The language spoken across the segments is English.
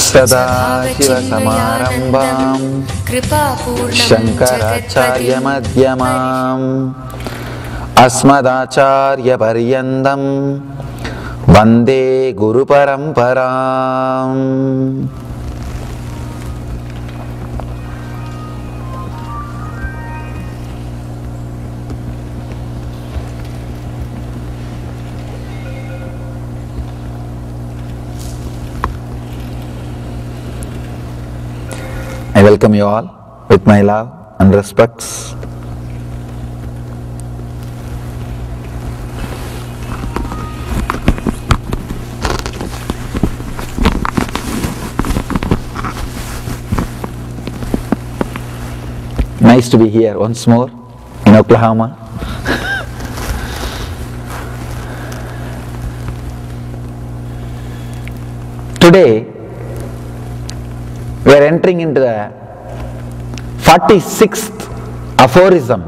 सदाशिवसमारम्भां शङ्कराचार्यमध्यमाम् अस्मदाचार्यपर्यन्तं वन्दे गुरुपरम्पराम्. I welcome you all with my love and respects. Nice to be here once more in Oklahoma. Today we are entering into the 46th aphorism,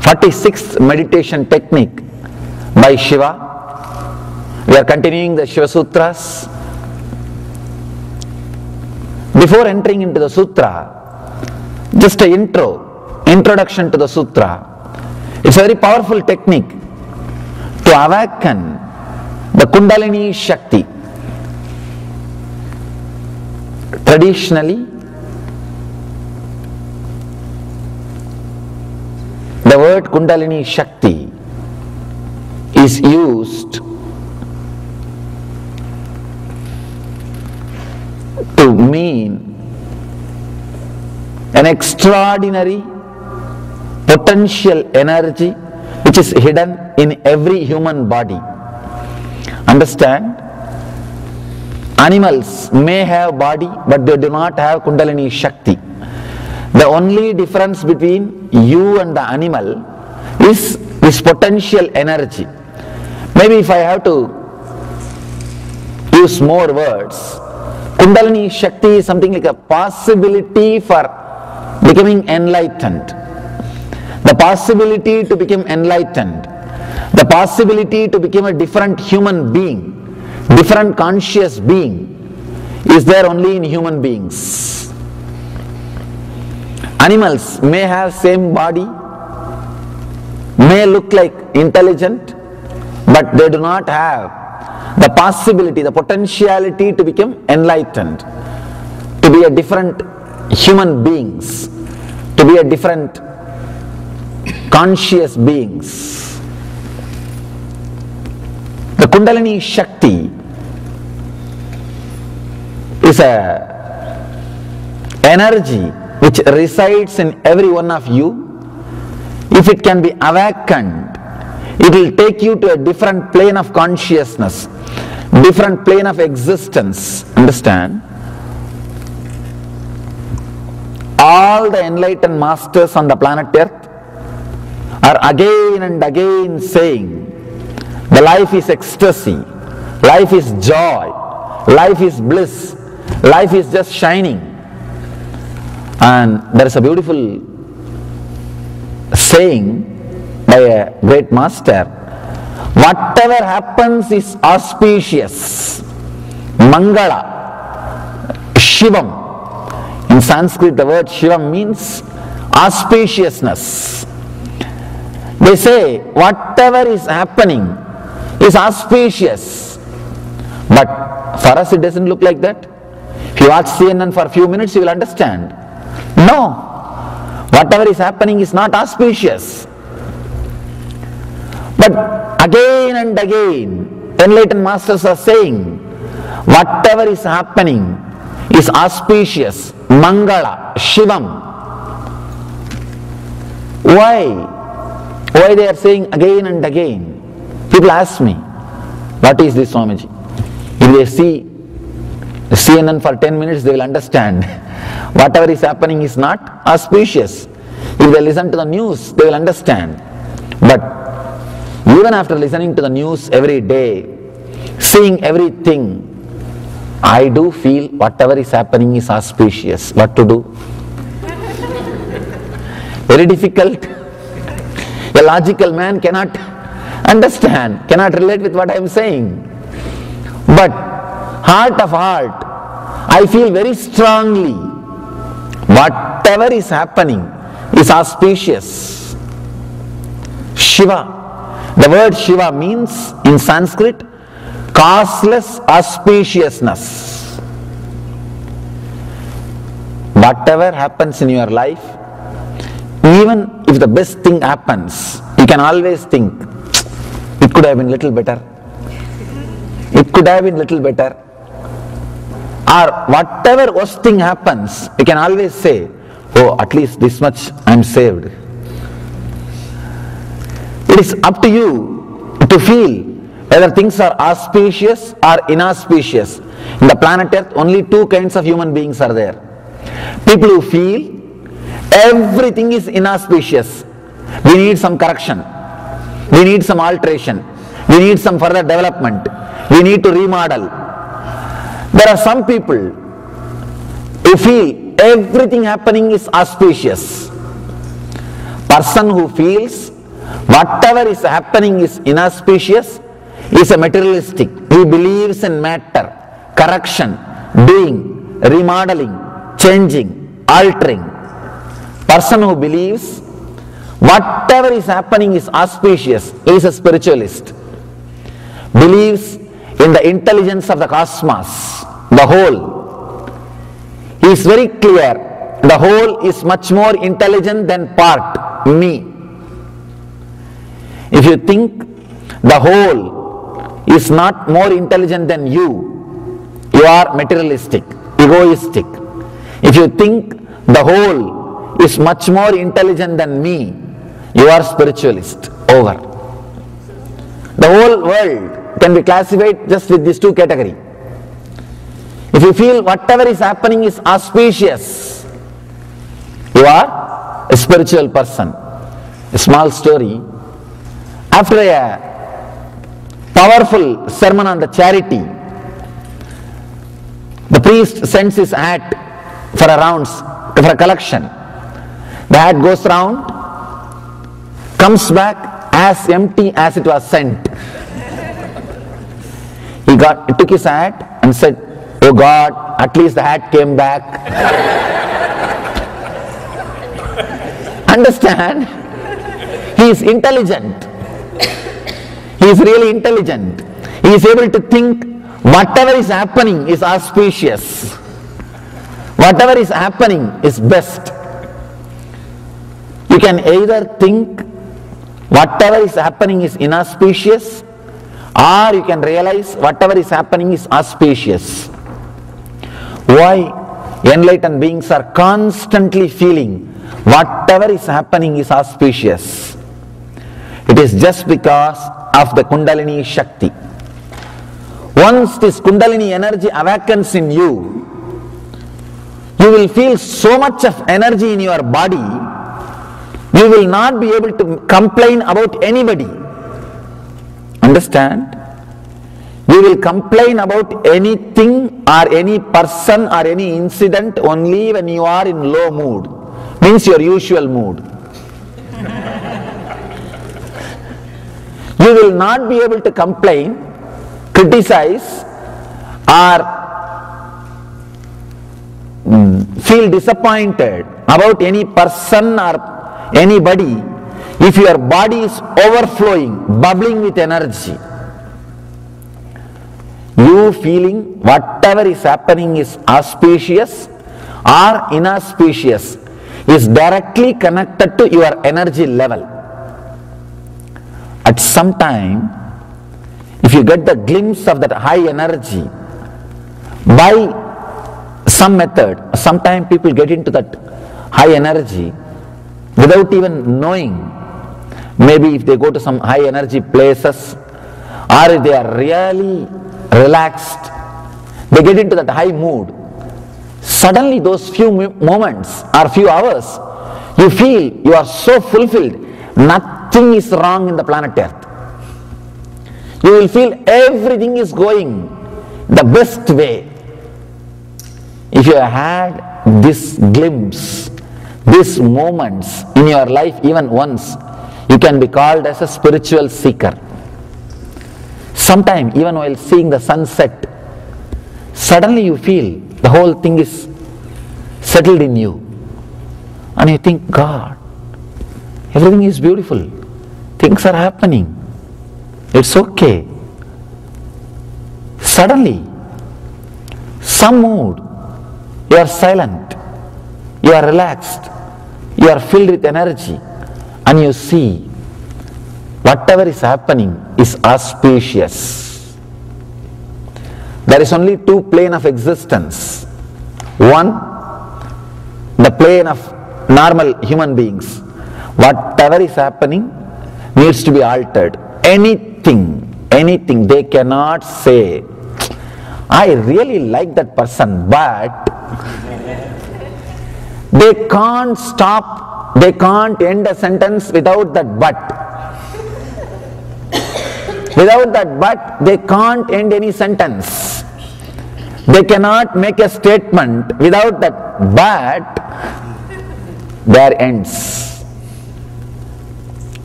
46th meditation technique by Shiva. We are continuing the Shiva Sutras. Before entering into the Sutra, just an introduction to the Sutra. It's a very powerful technique to awaken the Kundalini Shakti. Traditionally, the word Kundalini Shakti is used to mean an extraordinary potential energy which is hidden in every human body. Understand? Animals may have body, but they do not have Kundalini Shakti. The only difference between you and the animal is this potential energy. Maybe if I have to use more words, Kundalini Shakti is something like a possibility for becoming enlightened. The possibility to become enlightened. The possibility to become a different human being. Different conscious being is there only in human beings. Animals may have same body, may look like intelligent, but they do not have the possibility, the potentiality to become enlightened, to be a different human beings, to be a different conscious beings. The Kundalini Shakti is a energy which resides in every one of you. If it can be awakened, it will take you to a different plane of consciousness, different plane of existence. Understand? All the enlightened masters on the planet Earth are again and again saying the life is ecstasy, life is joy, life is bliss, life is just shining. And there is a beautiful saying by a great master: whatever happens is auspicious. Mangala, Shivam. In Sanskrit, the word Shivam means auspiciousness. They say whatever is happening is auspicious. But for us it doesn't look like that. If you watch CNN for a few minutes, you will understand. No, whatever is happening is not auspicious. But again and again, enlightened masters are saying, whatever is happening is auspicious. Mangala, Shivam. Why? Why they are saying again and again? People ask me, what is this, Swamiji? If they see CNN for 10 minutes, they will understand. Whatever is happening is not auspicious. If they listen to the news, they will understand. But even after listening to the news every day, seeing everything, I do feel whatever is happening is auspicious. What to do? Very difficult. A logical man cannot understand, cannot relate with what I am saying. But heart of heart, I feel very strongly whatever is happening is auspicious. Shiva. The word Shiva means in Sanskrit causeless auspiciousness. Whatever happens in your life, even if the best thing happens, you can always think, it could have been little better. It could have been little better. Or whatever worst thing happens, you can always say, oh, at least this much I am saved. It is up to you to feel whether things are auspicious or inauspicious. In the planet Earth, only two kinds of human beings are there. People who feel everything is inauspicious. We need some correction. We need some alteration. We need some further development. We need to remodel. There are some people who feel everything happening is auspicious. Person who feels whatever is happening is inauspicious is a materialistic. He believes in matter, correction, doing, remodeling, changing, altering. Person who believes whatever is happening is auspicious is a spiritualist. Believes in the intelligence of the cosmos, the whole. He is very clear, the whole is much more intelligent than part, me. If you think the whole is not more intelligent than you are materialistic, egoistic. If you think the whole is much more intelligent than me, you are spiritualist. Over. The whole world can be classified just with these two categories. If you feel whatever is happening is auspicious, you are a spiritual person. A small story. After a powerful sermon on the charity, the priest sends his hat for a rounds, for a collection. The hat goes round, comes back as empty as it was sent. He took his hat and said, oh God, at least the hat came back. Understand? He is intelligent. He is really intelligent. He is able to think whatever is happening is auspicious. Whatever is happening is best. You can either think whatever is happening is inauspicious, or you can realize whatever is happening is auspicious. Why enlightened beings are constantly feeling whatever is happening is auspicious? It is just because of the Kundalini Shakti. Once this Kundalini energy awakens in you, you will feel so much of energy in your body, you will not be able to complain about anybody. Understand? You will complain about anything or any person or any incident only when you are in low mood. Means your usual mood. You will not be able to complain, criticize, or feel disappointed about any person or anybody if your body is overflowing, bubbling with energy. You feeling whatever is happening is auspicious or inauspicious is directly connected to your energy level. At some time, if you get the glimpse of that high energy by some method, sometimes people get into that high energy without even knowing. Maybe if they go to some high energy places, or if they are really relaxed, they get into that high mood. Suddenly those few moments or few hours, you feel you are so fulfilled, nothing is wrong in the planet Earth. You will feel everything is going the best way. If you had this glimpse, these moments in your life even once, you can be called as a spiritual seeker. Sometime even while seeing the sunset, Suddenly you feel the whole thing is settled in you. And you think, God, everything is beautiful. Things are happening. It's okay. Suddenly, some mood, you are silent, you are relaxed, you are filled with energy, and you see whatever is happening is auspicious. There is only two planes of existence. One, the plane of normal human beings. Whatever is happening needs to be altered. Anything they cannot say, I really like that person, but they can't stop, they can't end a sentence without that but. Without that but, they can't end any sentence. They cannot make a statement without that but, there ends.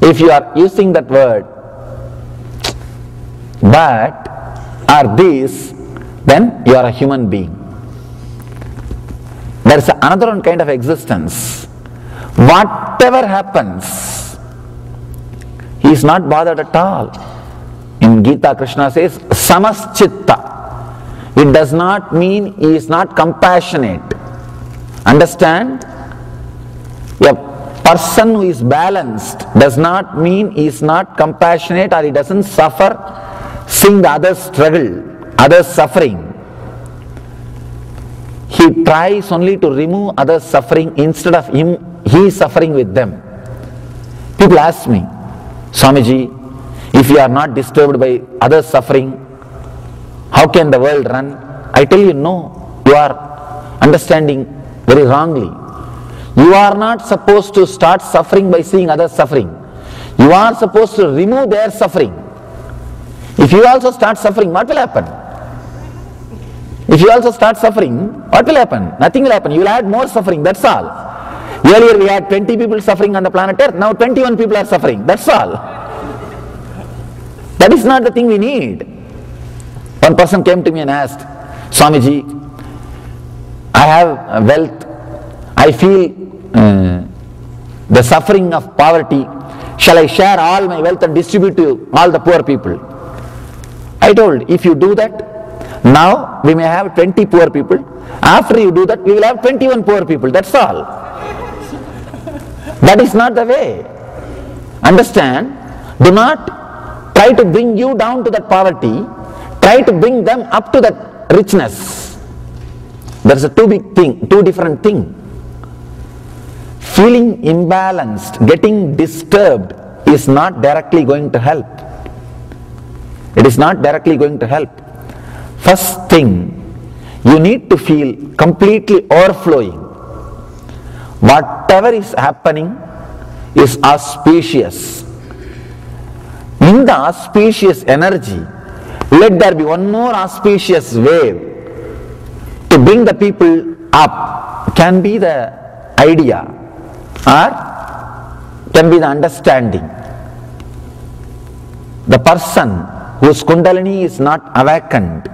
If you are using that word but or this, then you are a human being. There is another one kind of existence. Whatever happens, he is not bothered at all. In Gita, Krishna says, samaschitta. It does not mean he is not compassionate. Understand? A person who is balanced does not mean he is not compassionate or he doesn't suffer seeing the others struggle, others suffering. He tries only to remove others' suffering instead of he suffering with them. People ask me, Swamiji, if you are not disturbed by others' suffering, how can the world run? I tell you, no, you are understanding very wrongly. You are not supposed to start suffering by seeing others suffering. You are supposed to remove their suffering. If you also start suffering, what will happen? If you also start suffering, what will happen? Nothing will happen. You will add more suffering, that's all. Earlier we had 20 people suffering on the planet Earth, now 21 people are suffering, that's all. That is not the thing we need. One person came to me and asked, Swamiji, I have wealth, I feel the suffering of poverty, shall I share all my wealth and distribute to all the poor people? I told, if you do that, now we may have 20 poor people, after you do that we will have 21 poor people, that's all. That is not the way. Understand? Do not try to bring you down to that poverty, try to bring them up to that richness. There is a two different thing. Feeling imbalanced, getting disturbed is not directly going to help. It is not directly going to help. First thing, you need to feel completely overflowing. Whatever is happening is auspicious. In the auspicious energy, let there be one more auspicious wave to bring the people up. Can be the idea or can be the understanding. The person whose Kundalini is not awakened,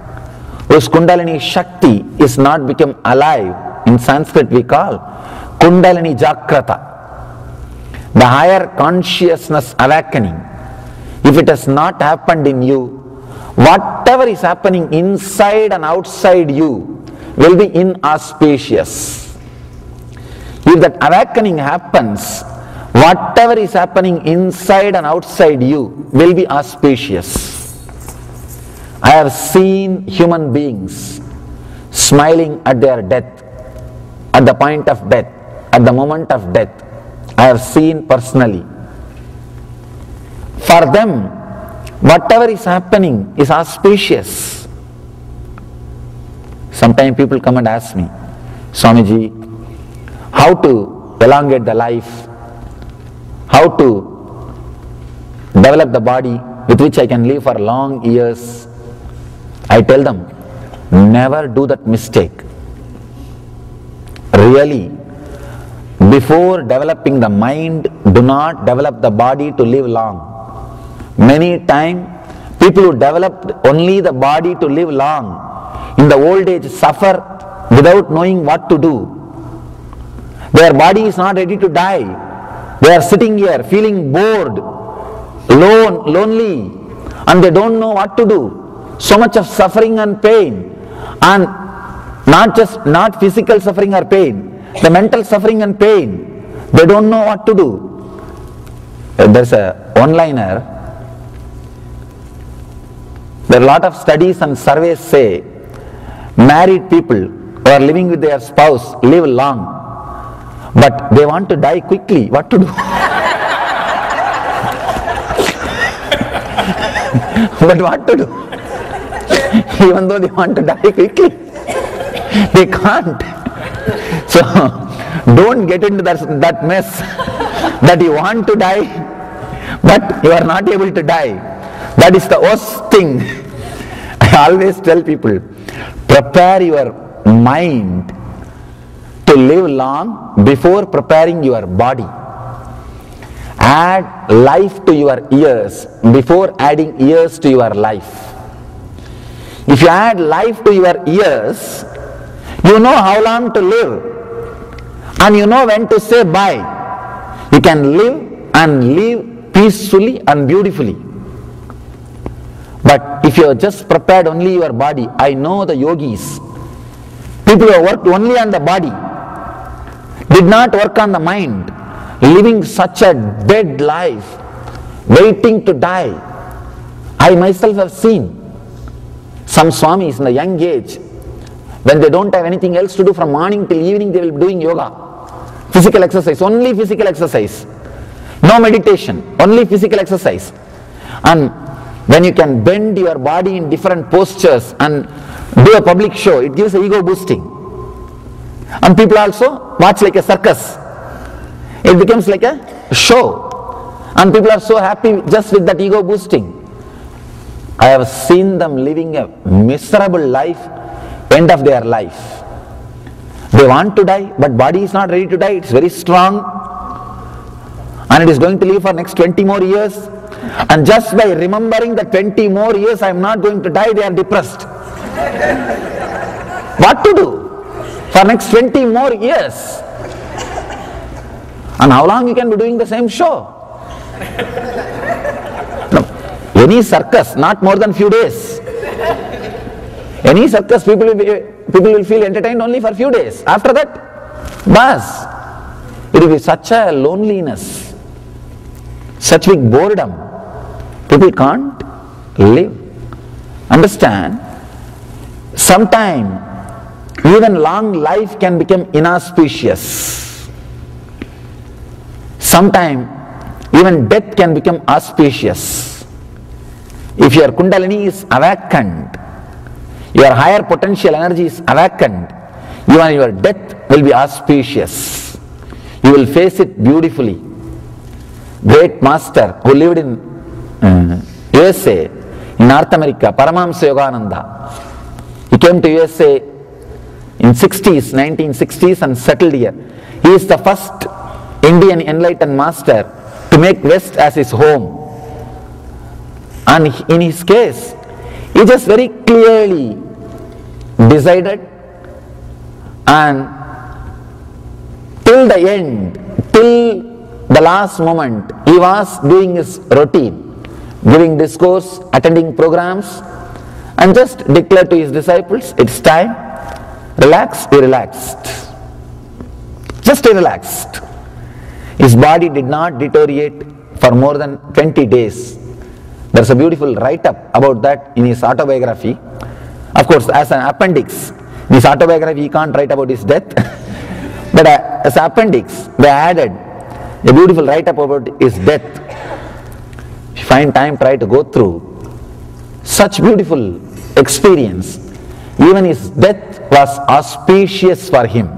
whose Kundalini Shakti is not become alive, in Sanskrit we call Kundalini Jagrata. The higher consciousness awakening, if it has not happened in you, whatever is happening inside and outside you will be inauspicious. If that awakening happens, whatever is happening inside and outside you will be auspicious. I have seen human beings smiling at their death, at the point of death, at the moment of death. I have seen personally. For them, whatever is happening is auspicious. Sometimes people come and ask me, Swamiji, how to elongate the life, how to develop the body with which I can live for long years. I tell them, never do that mistake. Really, before developing the mind, do not develop the body to live long. Many times, people who develop only the body to live long in the old age suffer without knowing what to do. Their body is not ready to die. They are sitting here feeling bored, lonely, and they don't know what to do. So much of suffering and pain, and not physical suffering or pain, the mental suffering and pain. They don't know what to do. There's a one-liner. There are a lot of studies and surveys say married people who are living with their spouse live long, but they want to die quickly. What to do? But what to do? Even though they want to die quickly, they can't. So don't get into that mess that you want to die, but you are not able to die. That is the worst thing. I always tell people, prepare your mind to live long before preparing your body. Add life to your years before adding years to your life. If you add life to your years, you know how long to live, and you know when to say bye. You can live and live peacefully and beautifully. But if you have just prepared only your body, I know the yogis, people who have worked only on the body, did not work on the mind, living such a dead life, waiting to die. I myself have seen some swamis in a young age, when they don't have anything else to do from morning till evening, they will be doing yoga, physical exercise, only physical exercise, no meditation, only physical exercise. And when you can bend your body in different postures and do a public show, it gives ego boosting. And people also watch like a circus. It becomes like a show, and people are so happy just with that ego boosting. I have seen them living a miserable life, end of their life. They want to die, but body is not ready to die. It's very strong, and it is going to live for next 20 more years. And just by remembering the 20 more years I am not going to die, they are depressed. What to do for next 20 more years? And how long you can be doing the same show? No. Any circus, not more than few days. Any circus, people will feel entertained only for few days. After that, bas. It will be such a loneliness, such big boredom. People can't live. Understand? Sometime even long life can become inauspicious. Sometime even death can become auspicious. If your Kundalini is awakened, your higher potential energy is awakened, even your death will be auspicious. You will face it beautifully. Great master who lived in USA, in North America, Paramahamsa Yogananda. He came to USA in 1960s and settled here. He is the first Indian enlightened master to make West as his home. And in his case, he just very clearly decided, and till the end, till the last moment, he was doing his routine, giving discourse, attending programs, and just declared to his disciples, it's time, relax. He relaxed. Just he relaxed. His body did not deteriorate for more than 20 days. There's a beautiful write-up about that in his autobiography. Of course, as an appendix, in his autobiography he can't write about his death, but as an appendix, they added a beautiful write-up about his death. If you find time, try to go through. Such beautiful experience. Even his death was auspicious for him.